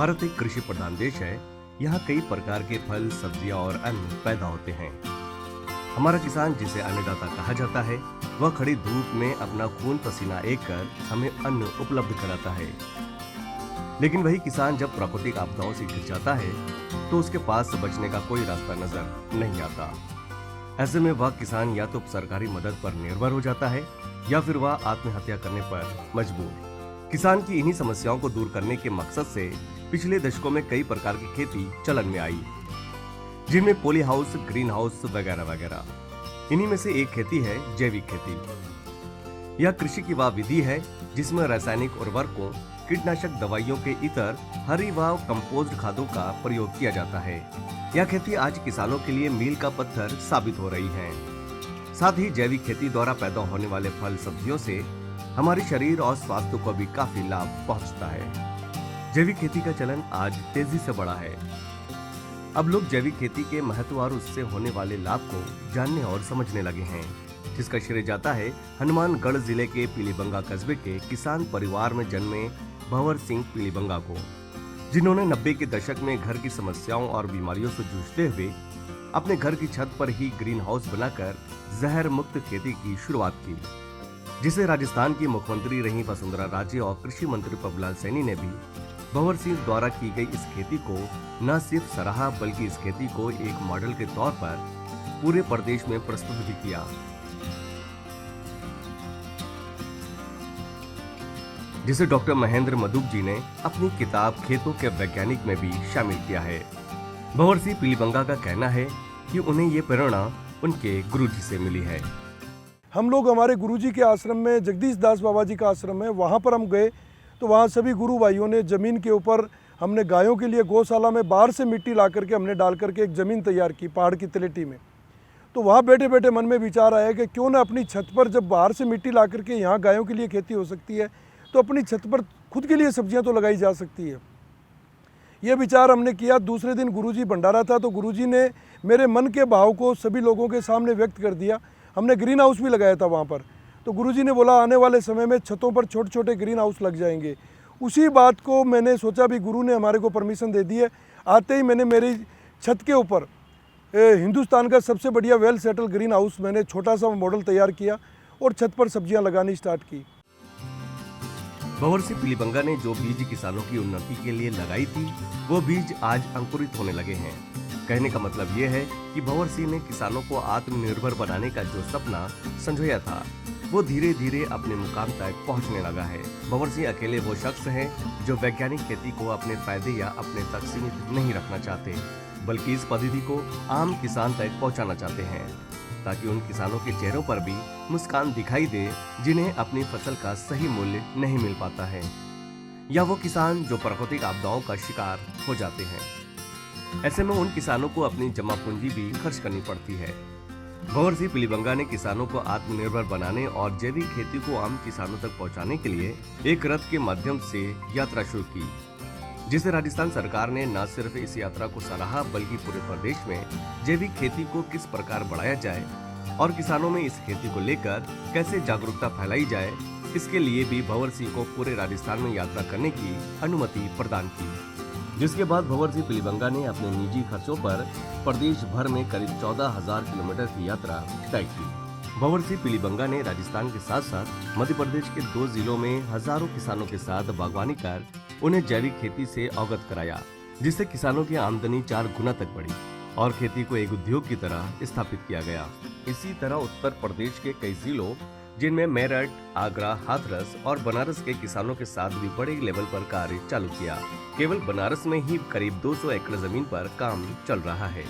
भारत एक कृषि प्रधान देश है। यहाँ कई प्रकार के फल, सब्जियाँ और अन्न पैदा होते हैं। हमारा किसान, जिसे अन्नदाता कहा जाता है, वह खड़ी धूप में अपना खून पसीना एक कर हमें अन्न उपलब्ध कराता है। लेकिन वही किसान जब प्राकृतिक आपदाओं से घिर जाता है तो उसके पास बचने का कोई रास्ता नजर नहीं आता। ऐसे में वह किसान या तो सरकारी मदद पर निर्भर हो जाता है या फिर वह आत्महत्या करने पर मजबूर। किसान की इन्हीं समस्याओं को दूर करने के मकसद से पिछले दशकों में कई प्रकार की खेती चलन में आई, जिनमें पॉली हाउस, ग्रीन हाउस वगैरह वगैरह। इन्हीं में से एक खेती है जैविक खेती। यह कृषि की वह विधि है जिसमें रासायनिक उर्वरकों, कीटनाशक दवाइयों के इतर हरी व कंपोस्ट खादों का प्रयोग किया जाता है। यह खेती आज किसानों के लिए मील का पत्थर साबित हो रही है। साथ ही जैविक खेती द्वारा पैदा होने वाले फल सब्जियों से हमारे शरीर और स्वास्थ्य को भी काफी लाभ पहुंचता है। जैविक खेती का चलन आज तेजी से बढ़ा है। अब लोग जैविक खेती के महत्व और उससे होने वाले लाभ को जानने और समझने लगे हैं, जिसका श्रेय जाता है हनुमानगढ़ जिले के पीलीबंगा कस्बे के किसान परिवार में जन्मे भंवर सिंह पीलीबंगा को, जिन्होंने 90 के दशक में घर की समस्याओं और बीमारियों से जूझते हुए अपने घर की छत पर ही ग्रीन हाउस बनाकर जहर मुक्त खेती की शुरुआत की, जिसे राजस्थान की मुख्यमंत्री रही वसुंधरा राजे और कृषि मंत्री प्रभुलाल सैनी ने भी भंवर सिंह द्वारा की गई इस खेती को न सिर्फ सराहा, बल्कि इस खेती को एक मॉडल के तौर पर पूरे प्रदेश में प्रस्तुत भी किया, जिसे डॉक्टर महेंद्र मधुक जी ने अपनी किताब खेतों के वैज्ञानिक में भी शामिल किया है। भंवर सिंह पीलीबंगा का कहना है कि उन्हें ये प्रेरणा उनके गुरुजी से मिली है। हम लोग हमारे गुरुजी के आश्रम में, जगदीश दास बाबा जी का आश्रम है, वहाँ पर हम गए तो वहाँ सभी गुरु भाइयों ने ज़मीन के ऊपर हमने गायों के लिए गौशाला में बाहर से मिट्टी ला करके हमने डाल करके एक ज़मीन तैयार की पहाड़ की तलेटी में। तो वहाँ बैठे बैठे मन में विचार आया कि क्यों ना अपनी छत पर, जब बाहर से मिट्टी ला करके यहाँ गायों के लिए खेती हो सकती है, तो अपनी छत पर खुद के लिए सब्जियाँ तो लगाई जा सकती है। ये विचार हमने किया। दूसरे दिन गुरुजी भंडारा था, तो गुरुजी ने मेरे मन के भाव को सभी लोगों के सामने व्यक्त कर दिया। हमने ग्रीन हाउस भी लगाया था वहाँ पर, तो गुरुजी ने बोला आने वाले समय में छतों पर छोटे छोटे ग्रीन हाउस लग जाएंगे। उसी बात को मैंने सोचा, भी गुरु ने हमारे को परमिशन दे दी है। आते ही मैंने मेरी छत के ऊपर हिंदुस्तान का सबसे बढ़िया वेल सेटल ग्रीन हाउस मैंने छोटा सा मॉडल तैयार किया और छत पर सब्जियाँ लगानी स्टार्ट की। भंवर सिंह पीलीबंगा ने जो बीज किसानों की उन्नति के लिए लगाई थी, वो बीज आज अंकुरित होने लगे हैं। कहने का मतलब ये है कि भंवर सिंह ने किसानों को आत्मनिर्भर बनाने का जो सपना संजोया था, वो धीरे धीरे अपने मुकाम तक पहुंचने लगा है। भंवर सिंह अकेले वो शख्स हैं जो वैज्ञानिक खेती को अपने फायदे या अपने तक सीमित नहीं रखना चाहते, बल्कि इस पद्धति को आम किसान तक पहुंचाना चाहते हैं, ताकि उन किसानों के चेहरों पर भी मुस्कान दिखाई दे जिन्हें अपनी फसल का सही मूल्य नहीं मिल पाता है, या वो किसान जो प्राकृतिक आपदाओं का शिकार हो जाते हैं। ऐसे में उन किसानों को अपनी जमा पूंजी भी खर्च करनी पड़ती है। भंवर सिंह पीलीबंगा ने किसानों को आत्मनिर्भर बनाने और जैविक खेती को आम किसानों तक पहुंचाने के लिए एक रथ के माध्यम से यात्रा शुरू की, जिसे राजस्थान सरकार ने न सिर्फ इस यात्रा को सराहा, बल्कि पूरे प्रदेश में जैविक खेती को किस प्रकार बढ़ाया जाए और किसानों में इस खेती को लेकर कैसे जागरूकता फैलाई जाए, इसके लिए भी भंवर सिंह को पूरे राजस्थान में यात्रा करने की अनुमति प्रदान की। जिसके बाद भंवर सिंह पीलीबंगा ने अपने निजी खर्चों पर प्रदेश भर में करीब 14,000 किलोमीटर की यात्रा तय की। भंवर सिंह पीलीबंगा ने राजस्थान के साथ साथ मध्य प्रदेश के 2 जिलों में हजारों किसानों के साथ बागवानी कर उन्हें जैविक खेती से अवगत कराया, जिससे किसानों की आमदनी 4 गुना तक बढ़ी और खेती को एक उद्योग की तरह स्थापित किया गया। इसी तरह उत्तर प्रदेश के कई जिलों, जिनमें मेरठ, आगरा, हाथरस और बनारस के किसानों के साथ भी बड़े लेवल पर कार्य चालू किया। केवल बनारस में ही करीब 200 एकड़ जमीन पर काम चल रहा है।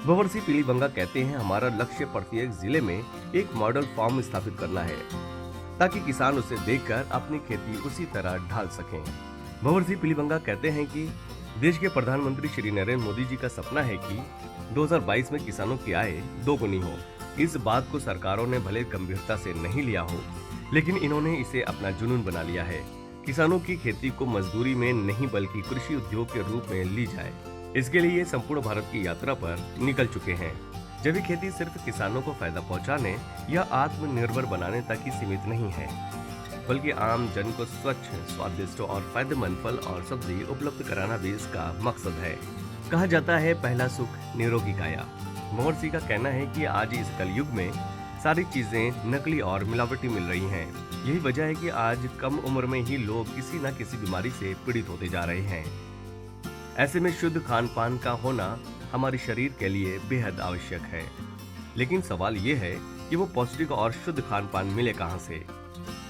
भंवर सिंह पीलीबंगा कहते हैं, हमारा लक्ष्य प्रत्येक जिले में एक मॉडल फार्म स्थापित करना है, ताकि किसान उसे देखकर अपनी खेती उसी तरह ढाल सकें। भंवर सिंह पीलीबंगा कहते हैं कि देश के प्रधानमंत्री श्री नरेंद्र मोदी जी का सपना है कि 2022 में किसानों की आय दोगुनी हो। इस बात को सरकारों ने भले गंभीरता से नहीं लिया हो, लेकिन इन्होंने इसे अपना जुनून बना लिया है। किसानों की खेती को मजदूरी में नहीं, बल्कि कृषि उद्योग के रूप में ली जाए। इसके लिए संपूर्ण भारत की यात्रा पर निकल चुके हैं। जैविक खेती सिर्फ किसानों को फायदा पहुंचाने या आत्मनिर्भर बनाने तक ही सीमित नहीं है, बल्कि आम जन को स्वच्छ, स्वादिष्ट और फायदेमंद फल और सब्जी उपलब्ध कराना भी इसका मकसद है। कहा जाता है पहला सुख निरोगी काया। भंवर सिंह का कहना है कि आज इस कलयुग में सारी चीजें नकली और मिलावटी मिल रही हैं। यही वजह है कि आज कम उम्र में ही लोग किसी न किसी बीमारी से पीड़ित होते जा रहे हैं। ऐसे में शुद्ध खान पान का होना हमारे शरीर के लिए बेहद आवश्यक है। लेकिन सवाल ये है कि वो पौष्टिक और शुद्ध खान पान मिले कहाँ से।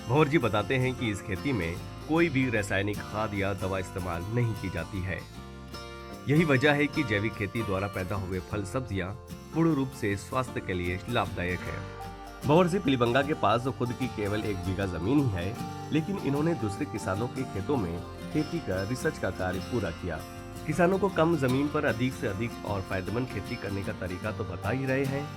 भंवर जी बताते हैं कि इस खेती में कोई भी रासायनिक खाद या दवा इस्तेमाल नहीं की जाती है। यही वजह है कि जैविक खेती द्वारा पैदा हुए फल सब्जियां पूर्ण रूप से स्वास्थ्य के लिए लाभदायक है। भंवर सिंह पिलीबंगा के पास खुद की केवल 1 बीघा जमीन ही है, लेकिन इन्होंने दूसरे किसानों के खेतों में खेती का रिसर्च का कार्य पूरा किया। किसानों को कम जमीन पर अधिक से अधिक और फायदेमंद खेती करने का तरीका तो बता ही रहे हैं।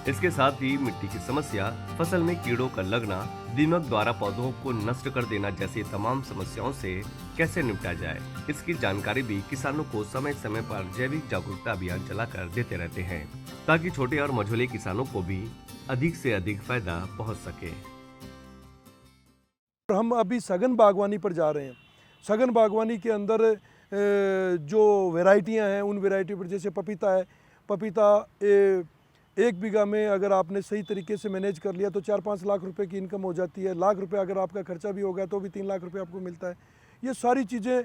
इसके साथ ही मिट्टी की समस्या, फसल में कीड़ों का लगना, दीमक द्वारा पौधों को नष्ट कर देना जैसी तमाम समस्याओं से कैसे निपटा जाए, इसकी जानकारी भी किसानों को समय समय पर जैविक जागरूकता अभियान चलाकर देते रहते हैं, ताकि छोटे और मझोले किसानों को भी अधिक से अधिक फायदा पहुंच सके। हम अभी सघन बागवानी पर जा रहे हैं। सघन बागवानी के अंदर जो वैरायटियां हैं, उन वैरायटी पर जैसे पपीता है। पपीता 1 बीघा में अगर आपने सही तरीके से मैनेज कर लिया तो 4-5 लाख रुपए की इनकम हो जाती है। लाख रुपए अगर आपका खर्चा भी हो गया तो भी 3 लाख रुपए आपको मिलता है। ये सारी चीज़ें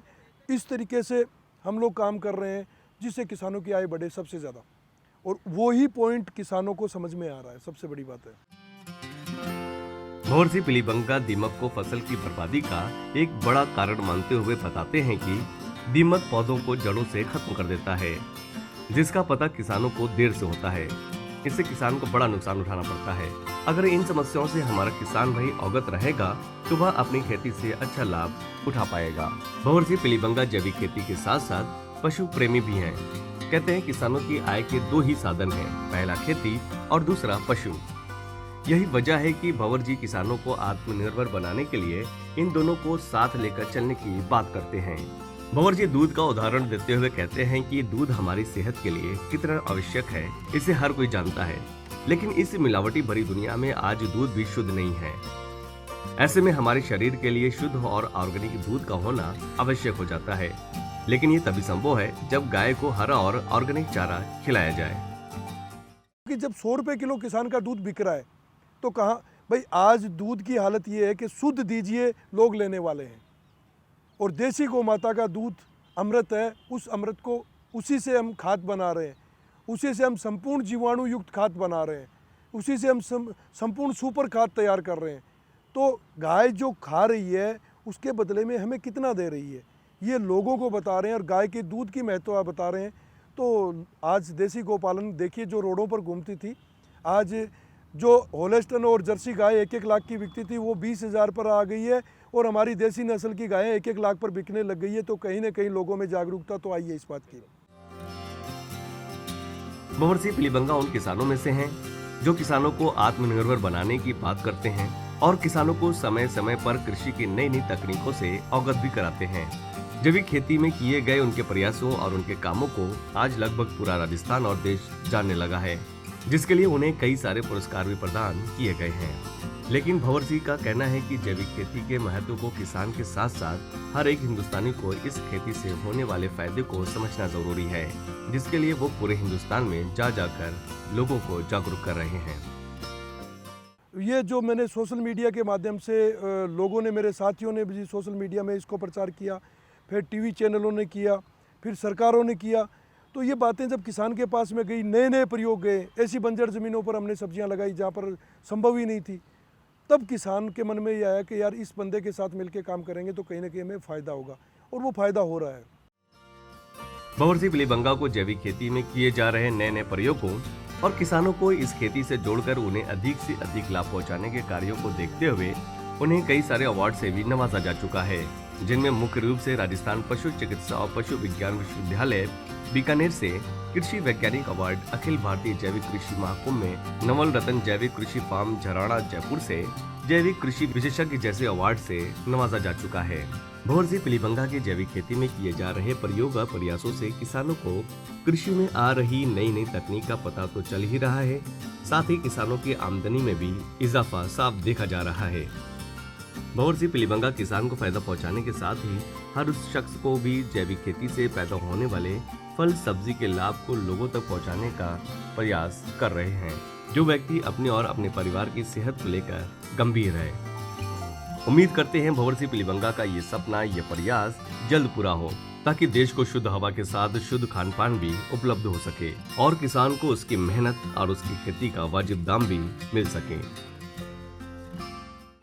इस तरीके से हम लोग काम कर रहे हैं जिससे किसानों की आय बढ़े सबसे ज़्यादा, और वही पॉइंट किसानों को समझ में आ रहा है, सबसे बड़ी बात है। भंवर सिंह पिलीबंगा दीमक को फसल की बर्बादी का एक बड़ा कारण मानते हुए बताते हैं कि दीमक पौधों को जड़ों से खत्म कर देता है, जिसका पता किसानों को देर से होता है। इससे किसान को बड़ा नुकसान उठाना पड़ता है। अगर इन समस्याओं से हमारा किसान भाई अवगत रहेगा तो वह अपनी खेती से अच्छा लाभ उठा पाएगा। भंवर सिंह पिलीबंगा जैविक खेती के साथ साथ पशु प्रेमी भी हैं। कहते हैं किसानों की आय के 2 ही साधन हैं, पहला खेती और दूसरा पशु। यही वजह है कि भंवर जी किसानों को आत्मनिर्भर बनाने के लिए इन दोनों को साथ लेकर चलने की बात करते हैं। भंवर जी दूध का उदाहरण देते हुए कहते हैं कि दूध हमारी सेहत के लिए कितना आवश्यक है, इसे हर कोई जानता है, लेकिन इस मिलावटी भरी दुनिया में आज दूध भी शुद्ध नहीं है। ऐसे में हमारे शरीर के लिए शुद्ध और ऑर्गेनिक दूध का होना आवश्यक हो जाता है, लेकिन ये तभी संभव है जब गाय को हरा और ऑर्गेनिक चारा खिलाया जाए। कि जब 100 रुपए किलो किसान का दूध बिक रहा है तो कहाँ भाई, आज दूध की हालत ये है कि शुद्ध दीजिए, लोग लेने वाले हैं। और देसी गौ माता का दूध अमृत है, उस अमृत को उसी से हम खाद बना रहे हैं, उसी से हम संपूर्ण जीवाणु युक्त खाद बना रहे हैं, उसी से हम संपूर्ण सुपर खाद तैयार कर रहे हैं। तो गाय जो खा रही है उसके बदले में हमें कितना दे रही है, ये लोगों को बता रहे हैं और गाय के दूध की महत्व बता रहे हैं। तो आज देसी गौपालन देखिए, जो रोडों पर घूमती थी, आज जो होलेस्टन और जर्सी गाय 1-1 लाख की बिकती थी वो 20,000 पर आ गई है, और हमारी देसी नस्ल की गायें 1-1 लाख पर बिकने लग गई है। तो कहीं ना कहीं लोगों में जागरूकता तो आई है इस बात की। भंवर सिंह पिलीबंगा उन किसानों में से हैं जो किसानों को आत्मनिर्भर बनाने की बात करते हैं और किसानों को समय समय पर कृषि की नई नई तकनीकों से अवगत भी कराते हैं। जैविक खेती में किए गए उनके प्रयासों और उनके कामों को आज लगभग पूरा राजस्थान और देश जानने लगा है, जिसके लिए उन्हें कई सारे पुरस्कार भी प्रदान किए गए हैं। लेकिन भंवर सिंह का कहना है कि जैविक खेती के महत्व को किसान के साथ साथ हर एक हिंदुस्तानी को इस खेती से होने वाले फायदे को समझना जरूरी है, जिसके लिए वो पूरे हिंदुस्तान में जा जाकर लोगों को जागरूक कर रहे हैं। ये जो मैंने सोशल मीडिया के माध्यम से लोगों ने, मेरे साथियों ने भी सोशल मीडिया में इसको प्रचार किया, फिर टीवी चैनलों ने किया, फिर सरकारों ने किया, तो ये बातें जब किसान के पास में गई, नए नए प्रयोग गए, ऐसी बंजर ज़मीनों पर हमने सब्जियां लगाई जहाँ पर संभव ही नहीं थी, तब किसान के मन में ये आया कि यार इस बंदे के साथ मिलकर काम करेंगे तो कहीं ना कहीं हमें फ़ायदा होगा, और वो फ़ायदा हो रहा है। भंवर सिंह पिलीबंगा को जैविक खेती में किए जा रहे नए नए प्रयोगों और किसानों को इस खेती से जोड़कर उन्हें अधिक से अधिक लाभ पहुंचाने के कार्यों को देखते हुए उन्हें कई सारे अवार्ड से भी नवाजा जा चुका है, जिनमें मुख्य रूप से राजस्थान पशु चिकित्सा और पशु विज्ञान विश्वविद्यालय बीकानेर से कृषि वैज्ञानिक अवार्ड, अखिल भारतीय जैविक कृषि महाकुंभ में नवल रतन जैविक कृषि फार्म झराड़ा जयपुर से जैविक कृषि विशेषज्ञ जैसे अवार्ड से नवाजा जा चुका है। भंवर सिंह पिलीबंगा के जैविक खेती में किए जा रहे प्रयोग और प्रयासों से किसानों को कृषि में आ रही नई नई तकनीक का पता तो चल ही रहा है, साथ ही किसानों की आमदनी में भी इजाफा साफ देखा जा रहा है। भंवर सिंह पिलीबंगा किसान को फायदा पहुंचाने के साथ ही हर उस शख्स को भी जैविक खेती से पैदा होने वाले फल सब्जी के लाभ को लोगों तक पहुंचाने का प्रयास कर रहे हैं, जो व्यक्ति अपने और अपने परिवार की सेहत को लेकर गंभीर है। उम्मीद करते हैं भंवर सिंह पिलीबंगा का ये सपना, ये प्रयास जल्द पूरा हो, ताकि देश को शुद्ध हवा के साथ शुद्ध खान पान भी उपलब्ध हो सके और किसान को उसकी मेहनत और उसकी खेती का वाजिब दाम भी मिल सके।